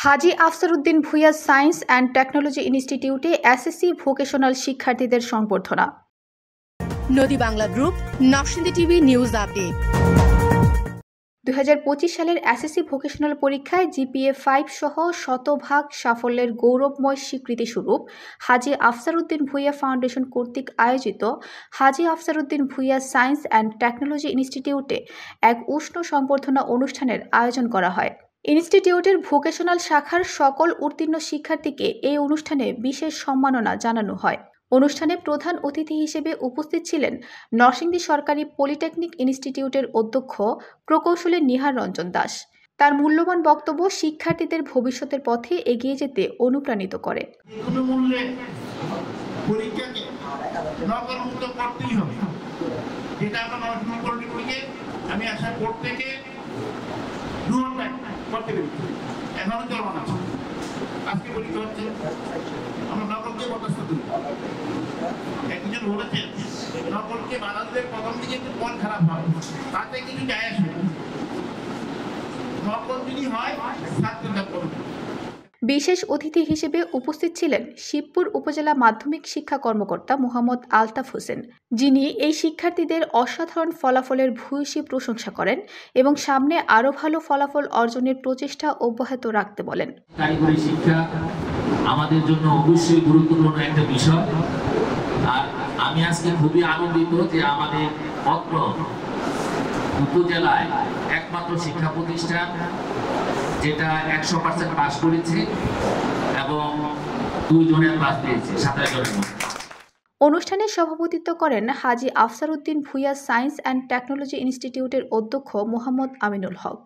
Haji Afsar Uddin Bhuiyan science and technology ইনস্টিটিউটে SSC vocational শিক্ষার্থীদের সংবর্ধনা। নদী Bangla group, Narsingdi TV news update. 2025 সালের এসএসসি ভোকেশনাল পরীক্ষায় জিপিএ 5 সহ শতভাগ সাফল্যের গৌরবময় স্বীকৃতিস্বরূপ হাজী আফসার উদ্দিন ভূঁইয়া ফাউন্ডেশন কর্তৃক আয়োজিত Haji Afsar Uddin Bhuiyan science and technology ইনস্টিটিউটে এক উষ্ণ সংবর্ধনা অনুষ্ঠানের আয়োজন করা হয়। ইনস্টিটিউটের ভোকেশনাল শাখার সকল উত্তীর্ণ শিক্ষার্থীকে এই অনুষ্ঠানে বিশেষ সম্মাননা জানানো হয়। অনুষ্ঠানে প্রধান অতিথি হিসেবে উপস্থিত ছিলেন নরসিংদী সরকারি পলিটেকনিক ইনস্টিটিউটের অধ্যক্ষ প্রকৌশলী নিহার রঞ্জন দাস। তার মূল্যবান বক্তব্য শিক্ষার্থীদের ভবিষ্যতের পথে এগিয়ে যেতে অনুপ্রাণিত করে। আজকে পরীক্ষা হচ্ছে, আমরা নকলকে বরদাস্ত করি। একজন বলেছেন নকলকে বানালে প্রথম দিকে একটু মন খারাপ হয়, তাতে কিছু যায় আসে না। নকল যদি হয় ছাত্রটা করবে। বিশেষ অতিথি হিসেবে উপস্থিত ছিলেন শিবপুর উপজেলা মাধ্যমিক শিক্ষা কর্মকর্তা মোহাম্মদ আলতাফ হোসেন, যিনি এই শিক্ষার্থীদের অসাধারণ ফলাফলের ভূয়সী প্রশংসা করেন এবং সামনে আরও ভালো ফলাফল অর্জনের প্রচেষ্টা অব্যাহত রাখতে বলেন। কারিগরি শিক্ষা আমাদের জন্য অবশ্যই গুরুত্বপূর্ণ একটা বিষয়। আর আমি আজকে খুবই আনন্দিত যে আমাদের অত্র উপজেলায় একমাত্র শিক্ষা প্রতিষ্ঠান যেটা 100% পাস করেছে এবং 2 জনের পাস পেয়েছে 27 জনের মধ্যে। অনুষ্ঠানে সভাপতিত্ব করেন Haji Afsar Uddin Bhuiyan science and technology ইনস্টিটিউটের অধ্যক্ষ মোহাম্মদ আমিনুল হক।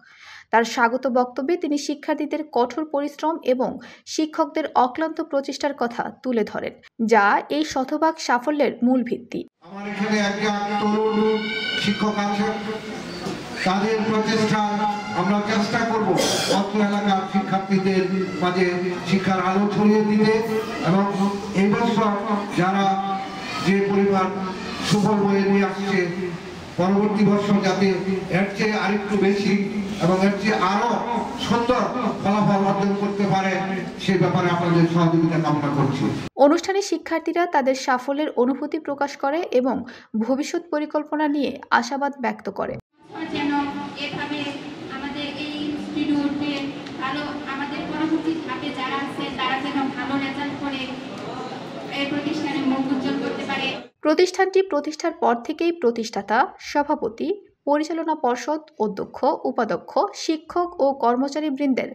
তার স্বাগত বক্তব্যে তিনি শিক্ষার্থীদের কঠোর পরিশ্রম এবং শিক্ষকদের অক্লান্ত প্রচেষ্টার কথা তুলে ধরেন, যা এই শতভাগ সাফল্যের মূল ভিত্তি। আমার এখানে একজন তরুণ শিক্ষক আছেন, তাদের প্রচেষ্টা আমরা চেষ্টা করব অত্র এলাকার শিক্ষার্থীদের মাঝে শিক্ষার আলো ছড়িয়ে দিতে এবং এই বছর যারা যে পরিমাণ সুফল বয়ে নিয়ে আসছে পরবর্তী বছর যাতে এর চেয়ে আরেকটু বেশি এবং এর চেয়ে আরো সুন্দর ফলাফল অর্জন করতে পারে সেই ব্যাপারে আপনাদের সহযোগিতা কামনা করছি। অনুষ্ঠানে শিক্ষার্থীরা তাদের সাফল্যের অনুভূতি প্রকাশ করে এবং ভবিষ্যৎ পরিকল্পনা নিয়ে আশাবাদ ব্যক্ত করে। যেন এভাবে আমাদের এই ইনস্টিটিউটে ভালো আমাদের পরবর্তী ধাপে যারা আছে তারা যেন ভালো রেজাল্ট করে এই প্রতিষ্ঠানে মুখ উজ্জ্বল করতে পারে। প্রতিষ্ঠানটি প্রতিষ্ঠার পর থেকেই প্রতিষ্ঠাতা, সভাপতি, পরিচালনা পর্ষদ, অধ্যক্ষ, উপাধ্যক্ষ, শিক্ষক ও কর্মচারীবৃন্দের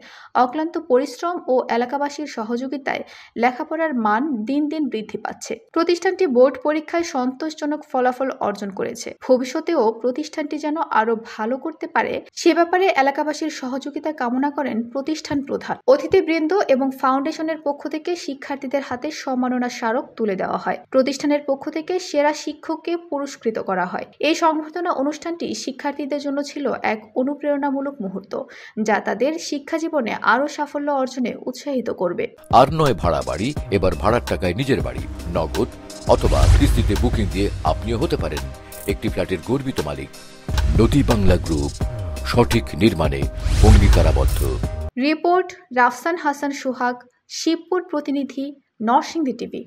অক্লান্ত পরিশ্রম ও এলাকাবাসীর সহযোগিতায় লেখাপড়ার মান দিন দিন বৃদ্ধি পাচ্ছে। প্রতিষ্ঠানটি বোর্ড পরীক্ষায় সন্তোষজনক ফলাফল অর্জন করেছে। ভবিষ্যতেও প্রতিষ্ঠানটি যেন আরও ভালো করতে পারে সে ব্যাপারে এলাকাবাসীর সহযোগিতা কামনা করেন প্রতিষ্ঠান প্রধান। অতিথিবৃন্দ এবং ফাউন্ডেশনের পক্ষ থেকে শিক্ষার্থীদের হাতে সম্মাননা স্মারক তুলে দেওয়া হয়। প্রতিষ্ঠানের পক্ষ থেকে সেরা শিক্ষককে পুরস্কৃত করা হয়। এই সংবর্ধনা অনুষ্ঠানটি শিক্ষার্থীদের জন্য ছিল এক অনুপ্রেরণামূলক মুহূর্ত, যা তাদের শিক্ষা জীবনে আরও সাফল্য অর্জনে উৎসাহিত করবে। আর নয় ভাড়া বাড়ি, এবার ভাড়ার টাকায় নিজের বাড়ি, নগদ অথবা কিস্তিতে বুকিং দিয়ে আপনিও হতে পারেন একটি ফ্ল্যাটের গর্বিত মালিক। নদী বাংলা গ্রুপ, সঠিক নির্মাণে অঙ্গীকারাবদ্ধ। রিপোর্ট রাফসান হাসান সোহাগ, শিবপুর প্রতিনিধি, নরসিংদী টিভি।